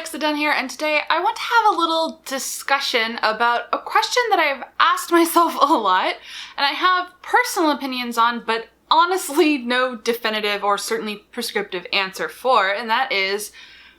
Alexa Donne here, and today I want to have a little discussion about a question that I've asked myself a lot, and I have personal opinions on, but honestly no definitive or certainly prescriptive answer for, and that is,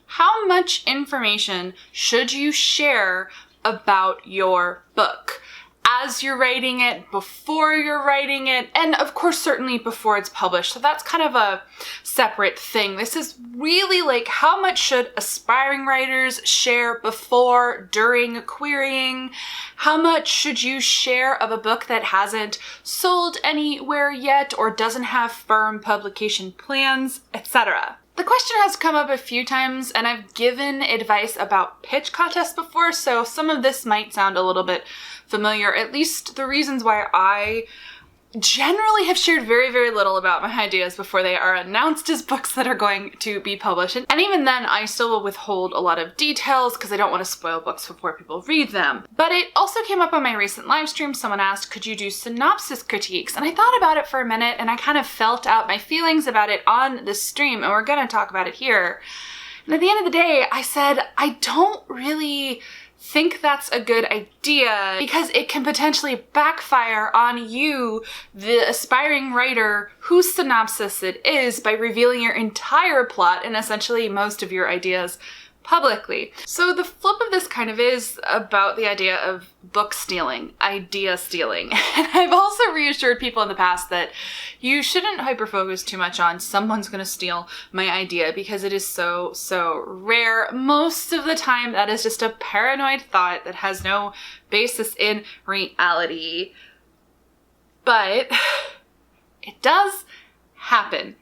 how much information should you share about your book? As you're writing it, before you're writing it, and of course certainly before it's published. So that's kind of a separate thing. This is really like, how much should aspiring writers share before, during querying? How much should you share of a book that hasn't sold anywhere yet or doesn't have firm publication plans, etc.? The question has come up a few times, and I've given advice about pitch contests before, so some of this might sound a little bit familiar, at least the reasons why I generally have shared very, very little about my ideas before they are announced as books that are going to be published. And even then, I still will withhold a lot of details because I don't want to spoil books before people read them. But it also came up on my recent live stream. Someone asked, could you do synopsis critiques? And I thought about it for a minute, and I kind of felt out my feelings about it on this stream, and we're going to talk about it here. And at the end of the day, I said, I don't really think that's a good idea because it can potentially backfire on you, the aspiring writer whose synopsis it is, by revealing your entire plot and essentially most of your ideas publicly. So the flip of this kind of is about the idea of book stealing, idea stealing. And I've also reassured people in the past that you shouldn't hyper-focus too much on someone's gonna steal my idea because it is so rare. Most of the time that is just a paranoid thought that has no basis in reality. But it does happen.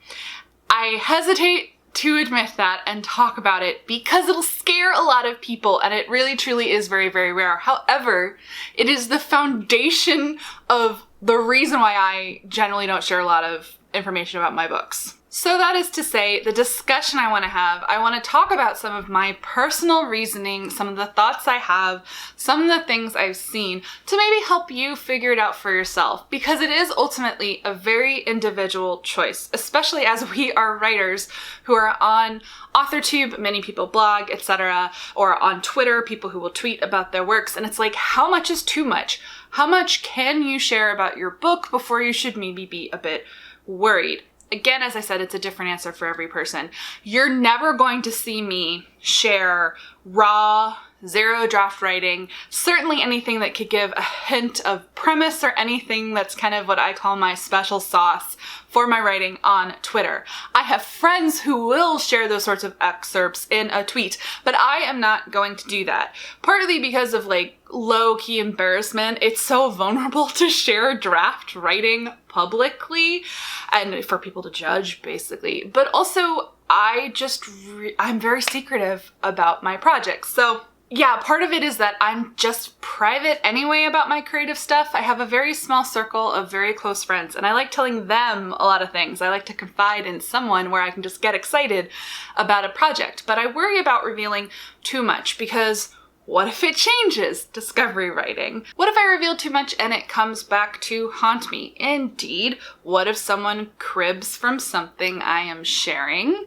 I hesitate to admit that and talk about it because it'll scare a lot of people, and it really truly is very, very rare. However, it is the foundation of the reason why I generally don't share a lot of information about my books. So that is to say, the discussion I want to talk about some of my personal reasoning, some of the thoughts I have, some of the things I've seen to maybe help you figure it out for yourself, because it is ultimately a very individual choice, especially as we are writers who are on AuthorTube, many people blog, etc., or on Twitter, people who will tweet about their works, and it's like, how much is too much? How much can you share about your book before you should maybe be a bit worried? Again, as I said, it's a different answer for every person. You're never going to see me share raw, zero draft writing, certainly anything that could give a hint of premise or anything that's kind of what I call my special sauce for my writing on Twitter. I have friends who will share those sorts of excerpts in a tweet, but I am not going to do that. Partly because of like low-key embarrassment. It's so vulnerable to share draft writing publicly and for people to judge, basically. But also, I'm very secretive about my projects. So yeah, part of it is that I'm just private anyway about my creative stuff. I have a very small circle of very close friends, and I like telling them a lot of things. I like to confide in someone where I can just get excited about a project. But I worry about revealing too much because what if it changes? Discovery writing. What if I reveal too much and it comes back to haunt me? Indeed, what if someone cribs from something I am sharing?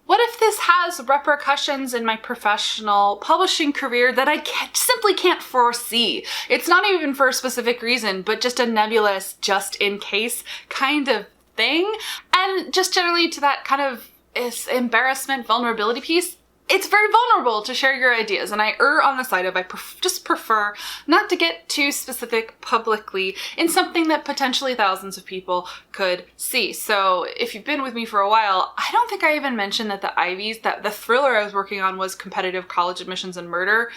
What if this has repercussions in my professional publishing career that I simply can't foresee? It's not even for a specific reason, but just a nebulous, just in case kind of thing. And just generally to that kind of embarrassment, vulnerability piece, it's very vulnerable to share your ideas, and I err on the side of just prefer not to get too specific publicly in something that potentially thousands of people could see. So if you've been with me for a while, I don't think I even mentioned that the Ivies, that the thriller I was working on was competitive college admissions and murder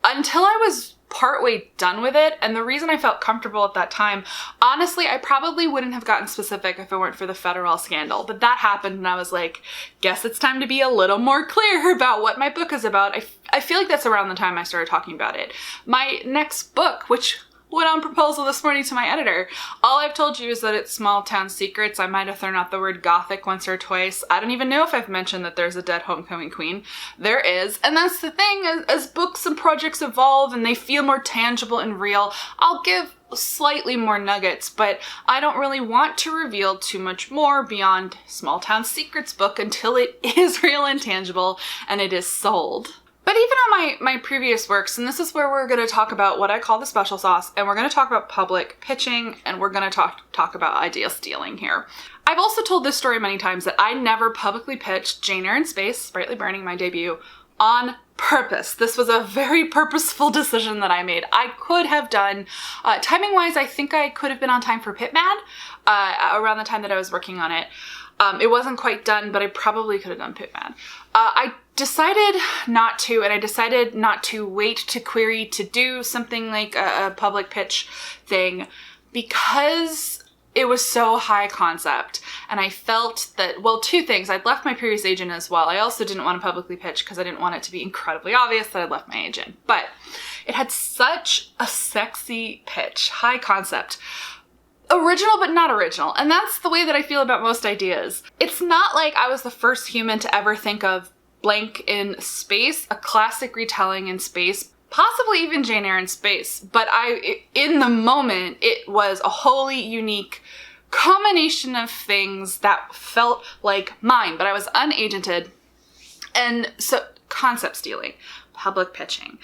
until I was partway done with it. And the reason I felt comfortable at that time, honestly, I probably wouldn't have gotten specific if it weren't for the federal scandal, but that happened and I was like, guess it's time to be a little more clear about what my book is about. I feel like that's around the time I started talking about it. My next book, which went on proposal this morning to my editor. All I've told you is that it's small town secrets. I might have thrown out the word gothic once or twice. I don't even know if I've mentioned that there's a dead homecoming queen. There is. And that's the thing, as books and projects evolve and they feel more tangible and real, I'll give slightly more nuggets, but I don't really want to reveal too much more beyond small town secrets book until it is real and tangible and it is sold. But even on my previous works, and this is where we're going to talk about what I call the special sauce, and we're going to talk about public pitching, and we're going to talk about idea stealing here. I've also told this story many times that I never publicly pitched Jane Eyre in Space, Brightly Burning, my debut, on purpose. This was a very purposeful decision that I made. I could have done, timing-wise, I think I could have been on time for Pitmad around the time that I was working on it. It wasn't quite done, but I probably could have done Pitmad. I decided not to, and I decided not to wait to query to do something like a public pitch thing because it was so high concept. And I felt that, well, two things. I'd left my previous agent as well. I also didn't want to publicly pitch because I didn't want it to be incredibly obvious that I'd left my agent. But it had such a sexy pitch, high concept. Original, but not original. And that's the way that I feel about most ideas. It's not like I was the first human to ever think of blank in space, a classic retelling in space, possibly even Jane Eyre in space. But in the moment, it was a wholly unique combination of things that felt like mine, but I was unagented. And so concept stealing, public pitching.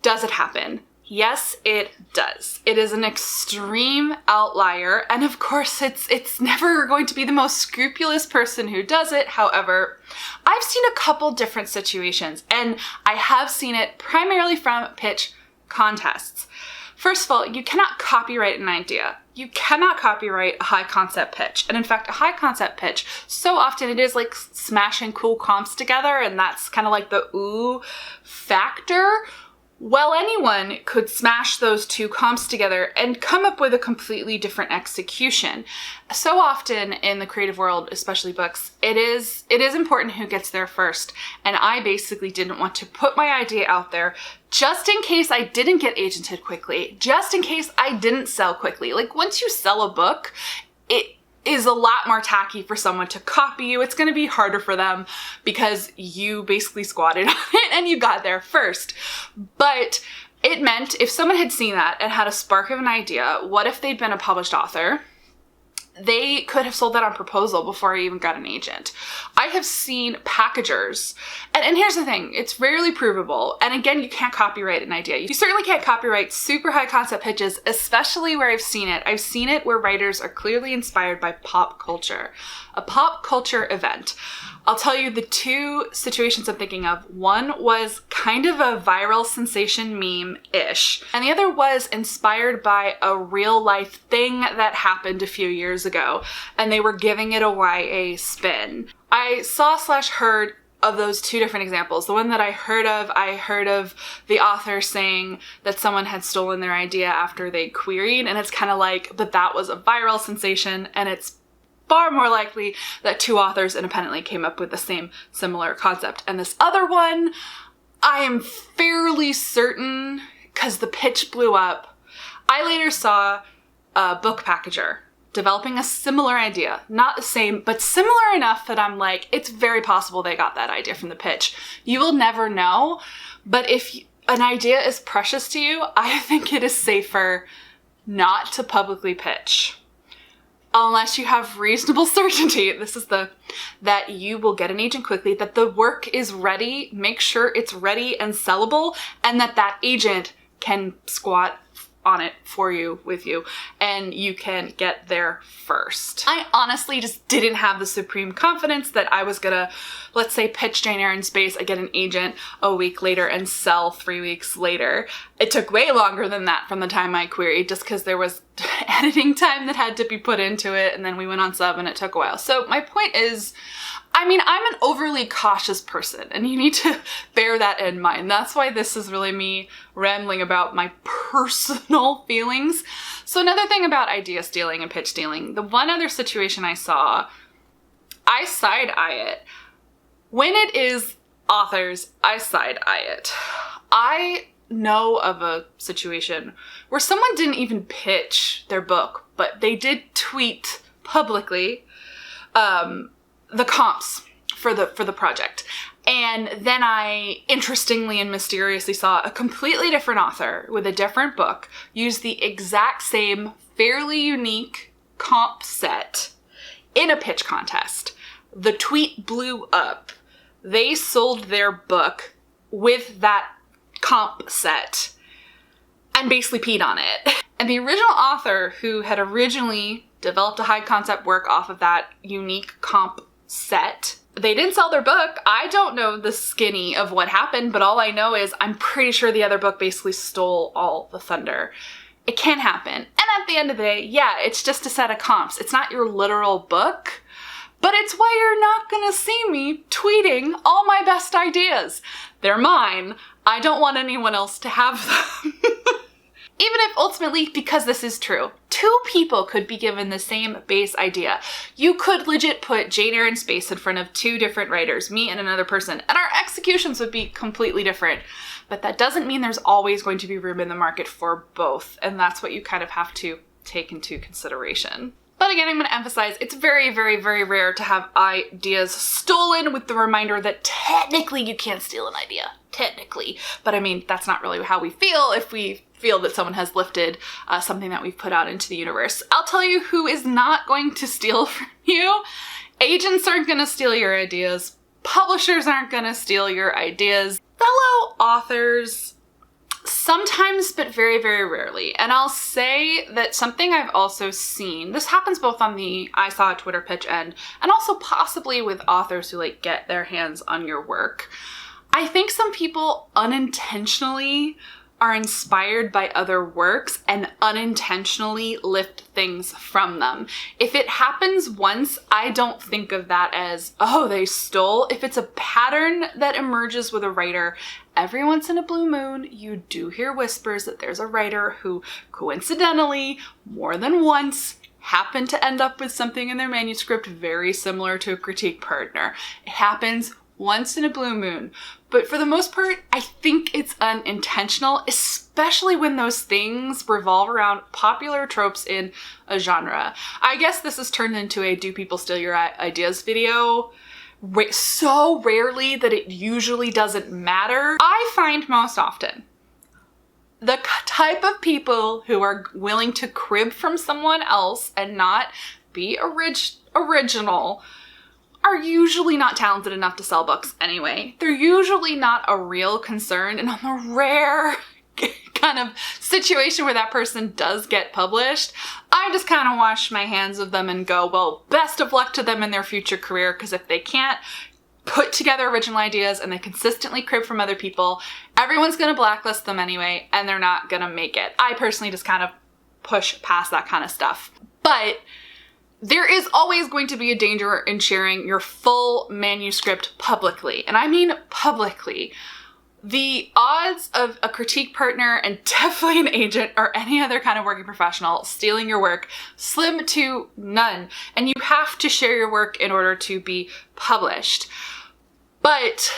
Does it happen? Yes, it does. It is an extreme outlier, and of course it's never going to be the most scrupulous person who does it. However, I've seen a couple different situations, and I have seen it primarily from pitch contests. First of all, you cannot copyright an idea. You cannot copyright a high concept pitch. And in fact, a high concept pitch, so often it is like smashing cool comps together, and that's kind of like the ooh factor. Well, anyone could smash those two comps together and come up with a completely different execution. So often in the creative world, especially books, it is important who gets there first. And I basically didn't want to put my idea out there just in case I didn't get agented quickly, just in case I didn't sell quickly. Like once you sell a book, it is a lot more tacky for someone to copy you. It's going to be harder for them because you basically squatted on it and you got there first. But it meant if someone had seen that and had a spark of an idea, what if they'd been a published author? They could have sold that on proposal before I even got an agent. I have seen packagers, and here's the thing, it's rarely provable, and again, you can't copyright an idea. You certainly can't copyright super high concept pitches, especially where I've seen it. I've seen it where writers are clearly inspired by pop culture, a pop culture event. I'll tell you the two situations I'm thinking of. One was kind of a viral sensation meme-ish, and the other was inspired by a real-life thing that happened a few years ago, and they were giving it a YA spin. I saw/heard of those two different examples. The one that I heard of the author saying that someone had stolen their idea after they queried, and it's kind of like, but that was a viral sensation, and it's far more likely that two authors independently came up with the same similar concept. And this other one, I am fairly certain, because the pitch blew up, I later saw a book packager developing a similar idea. Not the same, but similar enough that I'm like, it's very possible they got that idea from the pitch. You will never know, but if an idea is precious to you, I think it is safer not to publicly pitch. Unless you have reasonable certainty, that you will get an agent quickly, that the work is ready, make sure it's ready and sellable, and that agent can squat on it for you, with you, and you can get there first. I honestly just didn't have the supreme confidence that I was gonna, let's say, pitch Jane Eyre in Space, I get an agent a week later and sell 3 weeks later. It took way longer than that from the time I queried, just because there was editing time that had to be put into it, and then we went on sub and it took a while. So my point is, I mean, I'm an overly cautious person, and you need to bear that in mind. That's why this is really me rambling about my personal feelings. So another thing about idea stealing and pitch stealing, the one other situation I saw, I side-eye it. When it is authors, I side-eye it. I know of a situation where someone didn't even pitch their book, but they did tweet publicly the comps for the project. And then I interestingly and mysteriously saw a completely different author with a different book use the exact same fairly unique comp set in a pitch contest. The tweet blew up. They sold their book with that comp set and basically peed on it. And the original author, who had originally developed a high concept work off of that unique comp set, they didn't sell their book. I don't know the skinny of what happened, but all I know is I'm pretty sure the other book basically stole all the thunder. It can happen. And at the end of the day, yeah, it's just a set of comps. It's not your literal book, but it's why you're not gonna see me tweeting all my best ideas. They're mine. I don't want anyone else to have them. Even if ultimately, because this is true, two people could be given the same base idea. You could legit put Jane Eyre in space in front of two different writers, me and another person, and our executions would be completely different. But that doesn't mean there's always going to be room in the market for both, and that's what you kind of have to take into consideration. But again, I'm going to emphasize it's very, very, very rare to have ideas stolen, with the reminder that technically you can't steal an idea. Technically. But I mean, that's not really how we feel if we feel that someone has lifted something that we've put out into the universe. I'll tell you who is not going to steal from you. Agents aren't going to steal your ideas. Publishers aren't going to steal your ideas. Fellow authors, sometimes, but very, very rarely. And I'll say that something I've also seen, this happens both on the I saw a Twitter pitch end and also possibly with authors who like get their hands on your work. I think some people unintentionally are inspired by other works and unintentionally lift things from them. If it happens once, I don't think of that as, oh, they stole. If it's a pattern that emerges with a writer, every once in a blue moon, you do hear whispers that there's a writer who coincidentally, more than once, happened to end up with something in their manuscript very similar to a critique partner. It happens once in a blue moon. But for the most part, I think it's unintentional, especially when those things revolve around popular tropes in a genre. I guess this has turned into a do people steal your ideas video so rarely that it usually doesn't matter. I find most often the type of people who are willing to crib from someone else and not be original are usually not talented enough to sell books anyway. They're usually not a real concern, and on the rare kind of situation where that person does get published, I just kind of wash my hands of them and go, well, best of luck to them in their future career, because if they can't put together original ideas and they consistently crib from other people, everyone's gonna blacklist them anyway, and they're not gonna make it. I personally just kind of push past that kind of stuff. But there is always going to be a danger in sharing your full manuscript publicly. And I mean publicly. The odds of a critique partner and definitely an agent or any other kind of working professional stealing your work slim to none. And you have to share your work in order to be published. But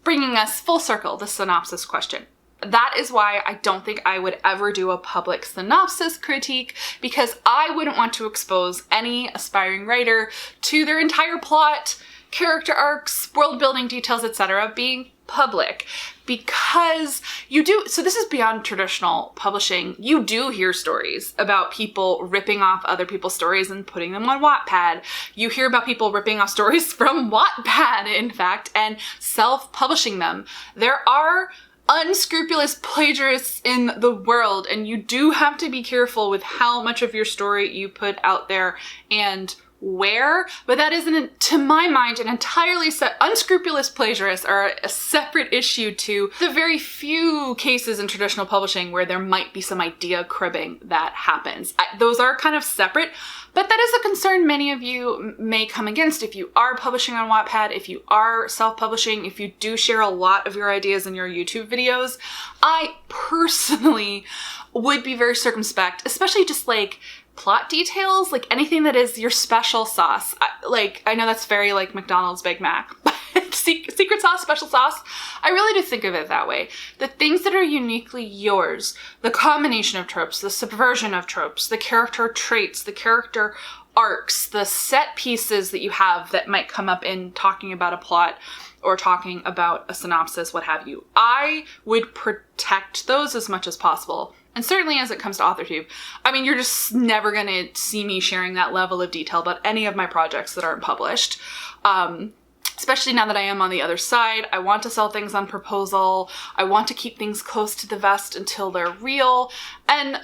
bringing us full circle, the synopsis question. That is why I don't think I would ever do a public synopsis critique, because I wouldn't want to expose any aspiring writer to their entire plot, character arcs, world building details, etc. being public. Because you do, so this is beyond traditional publishing, you do hear stories about people ripping off other people's stories and putting them on Wattpad. You hear about people ripping off stories from Wattpad, in fact, and self-publishing them. There are unscrupulous plagiarists in the world, and you do have to be careful with how much of your story you put out there and where, but that isn't, to my mind, an entirely unscrupulous plagiarists are a separate issue to the very few cases in traditional publishing where there might be some idea cribbing that happens. Those are kind of separate, but that is a concern many of you may come against if you are publishing on Wattpad, if you are self-publishing, if you do share a lot of your ideas in your YouTube videos. I personally would be very circumspect, especially just like plot details, like anything that is your special sauce. I know that's very like McDonald's Big Mac, but secret sauce, special sauce, I really do think of it that way. The things that are uniquely yours, the combination of tropes, the subversion of tropes, the character traits, the character arcs, the set pieces that you have that might come up in talking about a plot or talking about a synopsis, what have you. I would protect those as much as possible. And certainly as it comes to AuthorTube, I mean, you're just never going to see me sharing that level of detail about any of my projects that aren't published. Especially now that I am on the other side. I want to sell things on proposal. I want to keep things close to the vest until they're real. And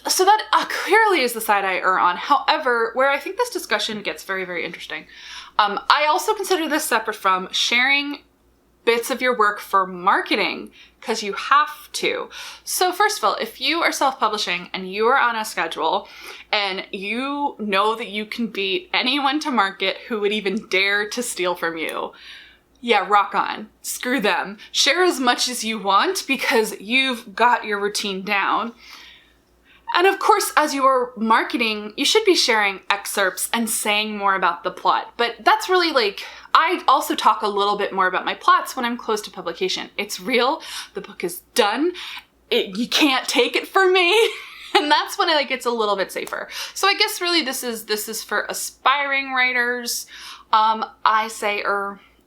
so that clearly is the side I err on. However, where I think this discussion gets very, very interesting, I also consider this separate from sharing bits of your work for marketing, because you have to. So first of all, if you are self-publishing and you are on a schedule and you know that you can beat anyone to market who would even dare to steal from you, yeah, rock on. Screw them. Share as much as you want because you've got your routine down. And of course, as you are marketing, you should be sharing excerpts and saying more about the plot. But that's really like, I also talk a little bit more about my plots when I'm close to publication. It's real. The book is done. You can't take it from me. And that's when it's a little bit safer. So I guess really this is for aspiring writers. I say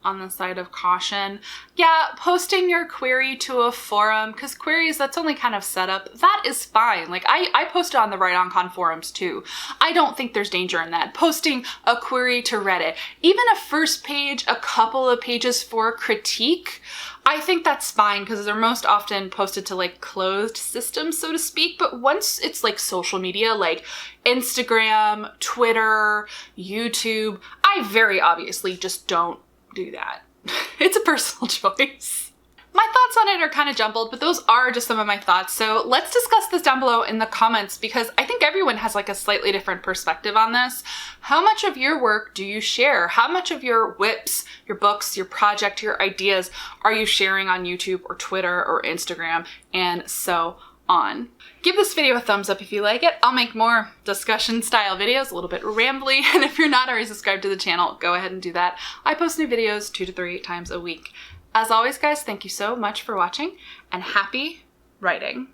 on the side of caution. Yeah, posting your query to a forum, because queries, that's only kind of set up. That is fine. Like I post on the Write On Con forums too. I don't think there's danger in that. Posting a query to Reddit, even a first page, a couple of pages for critique, I think that's fine because they're most often posted to like closed systems, so to speak. But once it's like social media, like Instagram, Twitter, YouTube, I very obviously just don't do that. It's a personal choice. My thoughts on it are kind of jumbled, but those are just some of my thoughts. So let's discuss this down below in the comments because I think everyone has like a slightly different perspective on this. How much of your work do you share? How much of your whips, your books, your project, your ideas are you sharing on YouTube or Twitter or Instagram and so on? Give this video a thumbs up if you like it. I'll make more discussion style videos, a little bit rambly. And if you're not already subscribed to the channel, go ahead and do that. I post new videos 2 to 3 times a week. As always, guys, thank you so much for watching and happy writing.